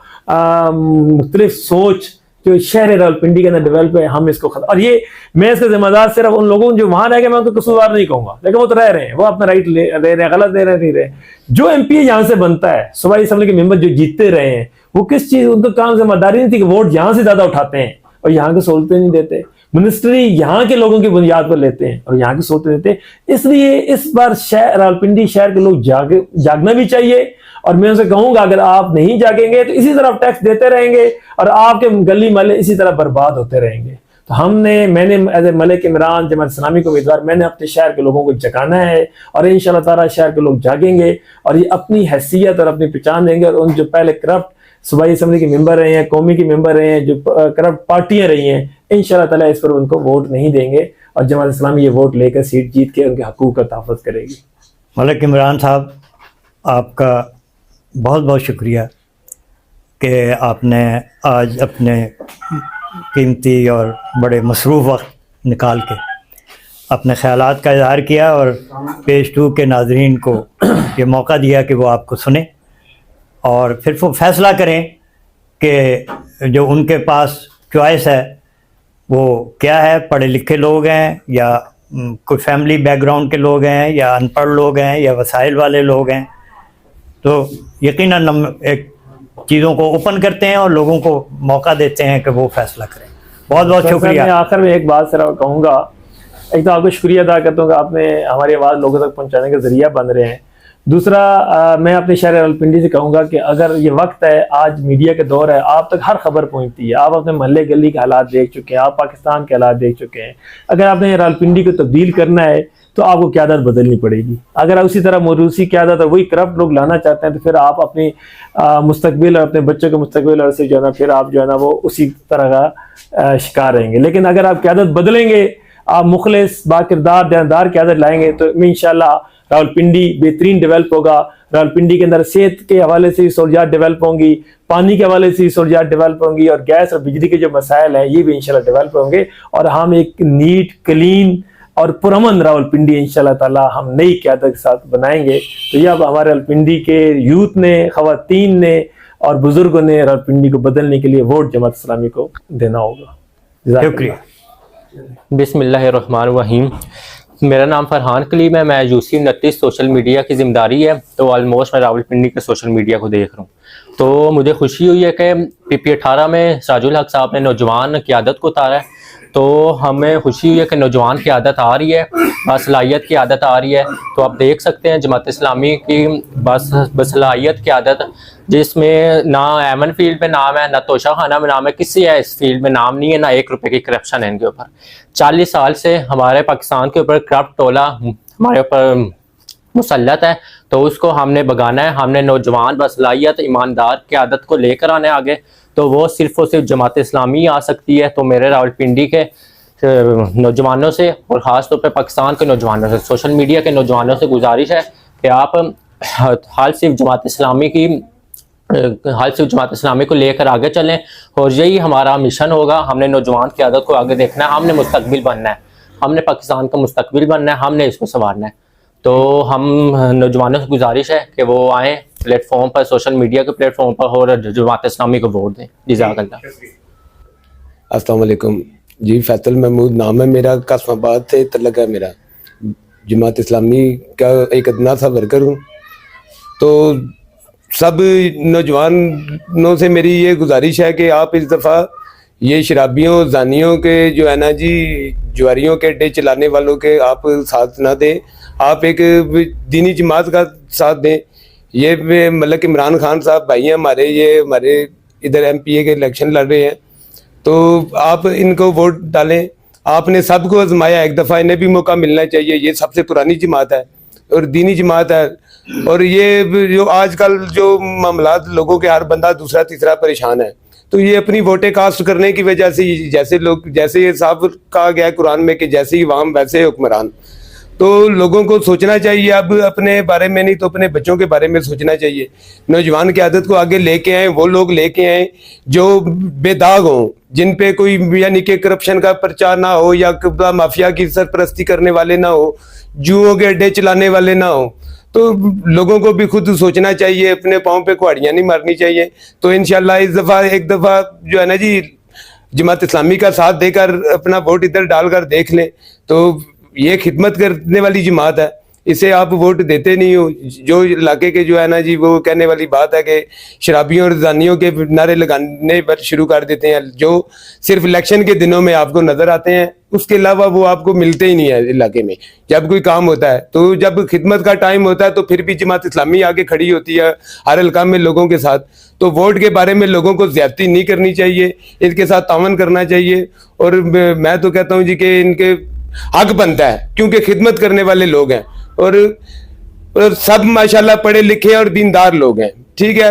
مختلف سوچ جو شہر راولپنڈی کے اندر ڈیولپ ہے، ہم اس کو ختم. اور یہ میں اس کا ذمہ دار صرف ان لوگوں جو وہاں رہ گئے، میں ان کو قصوروار نہیں کہوں گا، لیکن وہ تو رہ رہے ہیں، وہ اپنا رائٹ لے رہے ہیں، غلط دے رہے نہیں رہے. جو ایم پی یہاں سے بنتا ہے، صوبائی اسمبلی کے ممبر جو جیتتے رہے ہیں، وہ کس چیز، ان کا کام ذمہ داری نہیں تھی کہ ووٹ یہاں سے زیادہ اٹھاتے ہیں اور یہاں کی سہولتیں نہیں دیتے. منسٹری یہاں کے لوگوں کی بنیاد پر لیتے ہیں اور یہاں کی سہولتیں دیتے ہیں. اس لیے اس بار راولپنڈی شہر کے لوگ جاگنا بھی چاہیے. اور میں ان سے کہوں گا اگر آپ نہیں جاگیں گے تو اسی طرح ٹیکس دیتے رہیں گے اور آپ کے گلی محلے اسی طرح برباد ہوتے رہیں گے. تو میں نے ایز اے ملک عمران جماعت اسلامی کو امیدوار، میں نے اپنے شہر کے لوگوں کو جگانا ہے اور انشاءاللہ تعالیٰ شہر کے لوگ جاگیں گے اور یہ اپنی حیثیت اور اپنی پہچان دیں گے. اور ان جو پہلے کرپٹ صوبائی اسمبلی کے ممبر رہے ہیں، قومی کے ممبر رہے ہیں، جو کرپٹ پارٹیاں رہی ہیں، انشاءاللہ تعالیٰ اس پر ان کو ووٹ نہیں دیں گے اور جماعت اسلامی یہ ووٹ لے کر سیٹ جیت کے ان کے حقوق کا تحفظ کرے گی. ملک عمران صاحب، آپ کا بہت بہت شکریہ کہ آپ نے آج اپنے قیمتی اور بڑے مصروف وقت نکال کے اپنے خیالات کا اظہار کیا اور پیج 2 کے ناظرین کو یہ موقع دیا کہ وہ آپ کو سنیں اور پھر وہ فیصلہ کریں کہ جو ان کے پاس چوائس ہے وہ کیا ہے. پڑھے لکھے لوگ ہیں یا کوئی فیملی بیک گراؤنڈ کے لوگ ہیں یا ان پڑھ لوگ ہیں یا وسائل والے لوگ ہیں. تو یقیناً ہم ایک چیزوں کو اوپن کرتے ہیں اور لوگوں کو موقع دیتے ہیں کہ وہ فیصلہ کریں. بہت بہت شکریہ. میں آخر میں ایک بات صرف کہوں گا، ایک تو آپ کو شکریہ ادا کرتا ہوں کہ آپ نے ہماری آواز لوگوں تک پہنچانے کا ذریعہ بن رہے ہیں. دوسرا میں اپنے شہر راولپنڈی سے کہوں گا کہ اگر یہ وقت ہے، آج میڈیا کے دور ہے، آپ تک ہر خبر پہنچتی ہے، آپ اپنے محلے گلی کے حالات دیکھ چکے ہیں، آپ پاکستان کے حالات دیکھ چکے ہیں. اگر آپ نے راولپنڈی کو تبدیل کرنا ہے تو آپ کو قیادت بدلنی پڑے گی. اگر اسی طرح موروثی قیادت اور وہی کرپٹ لوگ لانا چاہتے ہیں تو پھر آپ اپنی مستقبل اور اپنے بچوں کے مستقبل اور سے جو ہے نا پھر آپ جو ہے نا وہ اسی طرح کا شکار رہیں گے. لیکن اگر آپ قیادت بدلیں گے، آپ مخلص باکردار دیندار قیادت لائیں گے تو انشاءاللہ راولپنڈی بہترین ڈیولپ ہوگا. راولپنڈی کے اندر صحت کے حوالے سے سہولیات ڈیولپ ہوں گی، پانی کے حوالے سے سہولیات ڈیولپ ہوں گی اور گیس اور بجلی کے جو مسائل ہیں یہ بھی انشاءاللہ ڈیولپ ہوں گے. اور ہم ایک نیٹ، کلین اور پرامن راولپنڈی انشاءاللہ تعالی ہم نئی قیادت کے ساتھ بنائیں گے. تو یہ اب ہمارے راولپنڈی کے یوتھ نے، خواتین نے اور بزرگوں نے راولپنڈی کو بدلنے کے لیے ووٹ جماعت اسلامی کو دینا ہوگا. شکریہ. بسم اللہ الرحمن الرحیم. میرا نام فرحان کلیم ہے، میں UC 29 سوشل میڈیا کی ذمہ داری ہے. تو آلموسٹ میں راولپنڈی کے سوشل میڈیا کو دیکھ رہا ہوں. تو مجھے خوشی ہوئی ہے کہ PP 18 میں سراج الحق صاحب نے نوجوان قیادت کو اتارا ہے. تو ہمیں خوشی ہوئی ہے کہ نوجوان کی عادت آ رہی ہے، باصلاحیت کی عادت آ رہی ہے. تو آپ دیکھ سکتے ہیں جماعت اسلامی کی باصلاحیت کی عادت، جس میں نہ ایمن فیلڈ میں نام ہے، نہ توشہ خانہ میں نام ہے، کسی ہے اس فیلڈ میں نام نہیں ہے، نہ 1 روپے کی کرپشن ہے ان کے اوپر. 40 سال سے ہمارے پاکستان کے اوپر کرپٹ ٹولہ ہمارے اوپر مسلط ہے. تو اس کو ہم نے بگانا ہے. ہم نے نوجوان باصلاحیت ایماندار کی عادت کو لے کر آنے آگے. تو وہ صرف اور صرف جماعت اسلامی آ سکتی ہے. تو میرے راولپنڈی کے نوجوانوں سے اور خاص طور پہ پاکستان کے نوجوانوں سے، سوشل میڈیا کے نوجوانوں سے گزارش ہے کہ آپ حال صرف جماعت اسلامی کو لے کر آگے چلیں اور یہی ہمارا مشن ہوگا. ہم نے نوجوان کی عادت کو آگے دیکھنا ہے، ہم نے مستقبل بننا ہے، ہم نے پاکستان کا مستقبل بننا ہے، ہم نے اس کو سنوارنا ہے. تو ہم نوجوانوں سے گزارش ہے کہ وہ آئیں پلیٹ فارم پر، سوشل میڈیا کے پلیٹ فارم پر، اور جماعت اسلامی کو ووٹ دیں. جزاک اللہ. السلام علیکم جی. فیصل محمود نام ہے میرا، قاسم آباد سے تعلق ہے میرا. جماعت اسلامی کا ایک ادنا سا ورکر ہوں. تو سب نوجوانوں سے میری یہ گزارش ہے کہ آپ اس دفعہ یہ شرابیوں زانیوں کے جو ہے نا جی جواریوں کے اڈے چلانے والوں کے آپ ساتھ نہ دیں, آپ ایک دینی جماعت کا ساتھ دیں. یہ ملک عمران خان صاحب بھائی ہیں ہمارے, یہ ہمارے ادھر ایم پی اے کے الیکشن لڑ رہے ہیں, تو آپ ان کو ووٹ ڈالیں. آپ نے سب کو آزمایا, ایک دفعہ انہیں بھی موقع ملنا چاہیے. یہ سب سے پرانی جماعت ہے اور دینی جماعت ہے, اور یہ جو آج کل جو معاملات لوگوں کے ہر بندہ دوسرا تیسرا پریشان ہے, تو یہ اپنی ووٹیں کاسٹ کرنے کی وجہ سے جیسے یہ صاحب کہا گیا ہے قرآن میں کہ جیسے ہی عوام ویسے حکمران, تو لوگوں کو سوچنا چاہیے اب اپنے بارے میں نہیں تو اپنے بچوں کے بارے میں سوچنا چاہیے. نوجوان کی عادت کو آگے لے کے آئیں, وہ لوگ لے کے آئیں جو بے داغ ہوں, جن پہ کوئی یعنی کہ کرپشن کا پرچہ نہ ہو یا مافیا کی سرپرستی کرنے والے نہ ہو, جوؤں کے اڈے چلانے والے نہ ہو. تو لوگوں کو بھی خود سوچنا چاہیے, اپنے پاؤں پہ کہاڑیاں نہیں مارنی چاہیے. تو انشاءاللہ اس دفعہ ایک دفعہ جو ہے نا جی جماعت اسلامی کا ساتھ دے کر اپنا ووٹ ادھر ڈال کر دیکھ لیں. تو یہ خدمت کرنے والی جماعت ہے, اسے آپ ووٹ دیتے نہیں ہو. جو علاقے کے جو ہے نا جی وہ کہنے والی بات ہے کہ شرابیوں اور زانیوں کے نعرے لگانے پر شروع کر دیتے ہیں, جو صرف الیکشن کے دنوں میں آپ کو نظر آتے ہیں, اس کے علاوہ وہ آپ کو ملتے ہی نہیں ہے علاقے میں. جب کوئی کام ہوتا ہے تو جب خدمت کا ٹائم ہوتا ہے تو پھر بھی جماعت اسلامی آگے کھڑی ہوتی ہے ہر حلقہ میں لوگوں کے ساتھ. تو ووٹ کے بارے میں لوگوں کو زیادتی نہیں کرنی چاہیے, ان کے ساتھ تعاون کرنا چاہیے. اور میں تو کہتا ہوں جی کہ ان کے حق بنتا ہے کیونکہ خدمت کرنے والے لوگ ہیں, اور سب ماشاءاللہ پڑھے لکھے اور دیندار لوگ ہیں. ٹھیک ہے,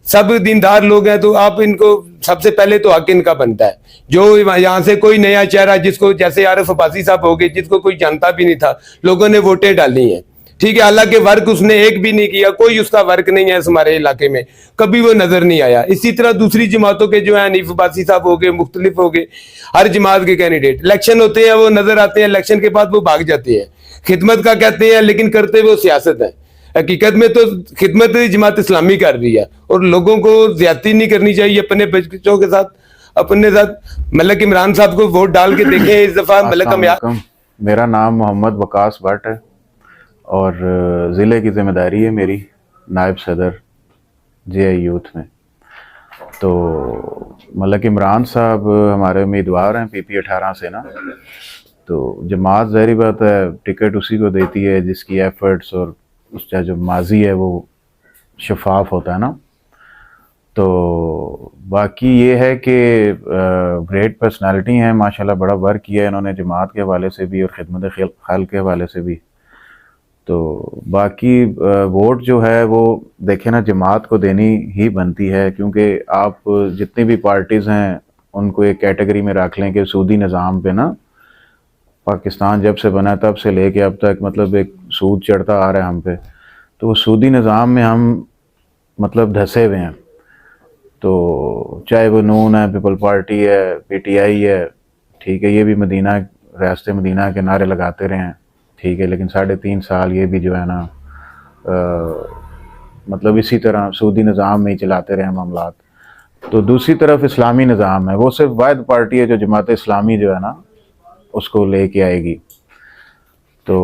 سب دیندار لوگ ہیں, تو آپ ان کو سب سے پہلے تو حق ان کا بنتا ہے. جو یہاں سے کوئی نیا چہرہ جس کو جیسے عارف عباسی صاحب ہو گئے, جس کو کوئی جانتا بھی نہیں تھا, لوگوں نے ووٹیں ڈالی ہیں. ٹھیک ہے, حالانکہ ورک اس نے ایک بھی نہیں کیا, کوئی اس کا ورک نہیں ہے اس ہمارے علاقے میں, کبھی وہ نظر نہیں آیا. اسی طرح دوسری جماعتوں کے جو ہیں حنیف عباسی صاحب ہو گئے, مختلف ہو گئے, ہر جماعت کے کینڈیڈیٹ الیکشن ہوتے ہیں وہ نظر آتے ہیں, الیکشن کے بعد وہ بھاگ جاتے ہیں. خدمت کا کہتے ہیں لیکن کرتے وہ سیاست ہے. حقیقت میں تو خدمت جماعت اسلامی کر رہی ہے, اور لوگوں کو زیادتی نہیں کرنی چاہیے اپنے بچوں کے ساتھ, اپنے ساتھ. ملک عمران صاحب کو ووٹ ڈال کے دیکھیں اس دفعہ. ملک میرا نام محمد وقاص بٹ ہے اور ضلع کی ذمہ داری ہے میری نائب صدر جے آئی یوتھ میں. تو ملک عمران صاحب ہمارے امیدوار ہیں پی پی 18 سے نا, تو جماعت ظاہری بات ہے ٹکٹ اسی کو دیتی ہے جس کی ایفرٹس اور اس کا جو ماضی ہے وہ شفاف ہوتا ہے نا. تو باقی یہ ہے کہ گریٹ پرسنالٹی ہیں ماشاءاللہ, بڑا ورک کیا ہے انہوں نے جماعت کے حوالے سے بھی اور خدمت خلق کے حوالے سے بھی. تو باقی ووٹ جو ہے وہ دیکھیں نا جماعت کو دینی ہی بنتی ہے, کیونکہ آپ جتنی بھی پارٹیز ہیں ان کو ایک کیٹیگری میں رکھ لیں کہ سودی نظام پہ نا, پاکستان جب سے بنا تب سے لے کے اب تک مطلب ایک سود چڑھتا آ رہا ہے ہم پہ, تو وہ سودی نظام میں ہم مطلب دھسے ہوئے ہیں. تو چاہے وہ نون ہے, پیپل پارٹی ہے, پی ٹی آئی ہے, ٹھیک ہے, یہ بھی مدینہ ریاست مدینہ کے نعرے لگاتے رہے ہیں, ٹھیک ہے, لیکن 3.5 سال یہ بھی جو ہے نا مطلب اسی طرح سودی نظام میں ہی چلاتے رہے معاملات. تو دوسری طرف اسلامی نظام ہے, وہ صرف واحد پارٹی ہے جو جماعت اسلامی جو ہے نا اس کو لے کے آئے گی. تو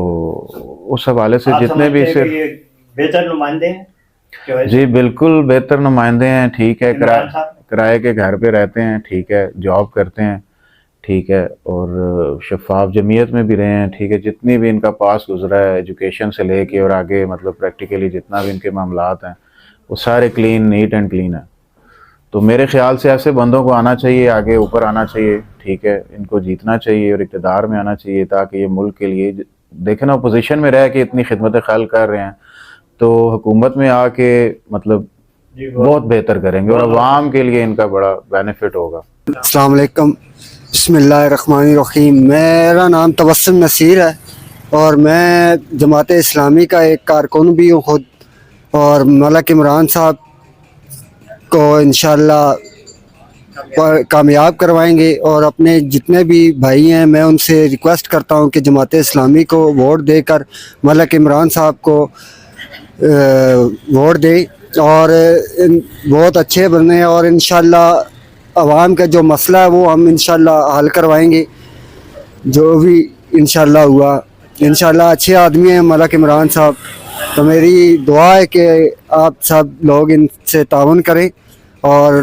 اس حوالے سے جتنے بھی صرف بہتر نمائندے ہیں, جی بالکل بہتر نمائندے ہیں, ٹھیک ہے, کرائے کے گھر پہ رہتے ہیں, ٹھیک ہے, جاب کرتے ہیں, ٹھیک ہے, اور شفاف جمعیت میں بھی رہے ہیں, ٹھیک ہے, جتنی بھی ان کا پاس گزرا ہے ایجوکیشن سے لے کے اور آگے مطلب پریکٹیکلی جتنا بھی ان کے معاملات ہیں وہ سارے کلین, نیٹ اینڈ کلین ہیں. تو میرے خیال سے ایسے بندوں کو آنا چاہیے, آگے اوپر آنا چاہیے, ٹھیک ہے, ان کو جیتنا چاہیے اور اقتدار میں آنا چاہیے, تاکہ یہ ملک کے لیے دیکھیں نا اپوزیشن میں رہ کے اتنی خدمت خلق کر رہے ہیں, تو حکومت میں آ کے مطلب بہت بہتر کریں گے اور عوام کے لیے ان کا بڑا بینیفٹ ہوگا. السلام علیکم, بسم اللہ الرحمن الرحیم. میرا نام تبسم نصیر ہے اور میں جماعت اسلامی کا ایک کارکن بھی ہوں خود, اور ملک عمران صاحب کو انشاءاللہ کامیاب کروائیں گے. اور اپنے جتنے بھی بھائی ہیں میں ان سے ریکویسٹ کرتا ہوں کہ جماعت اسلامی کو ووٹ دے کر ملک عمران صاحب کو ووٹ دیں اور بہت اچھے بنے, اور انشاءاللہ عوام کا جو مسئلہ ہے وہ ہم انشاءاللہ حل کروائیں گے. جو بھی انشاءاللہ ہوا, انشاءاللہ اچھے آدمی ہیں ملک عمران صاحب. تو میری دعا ہے کہ آپ سب لوگ ان سے تعاون کریں اور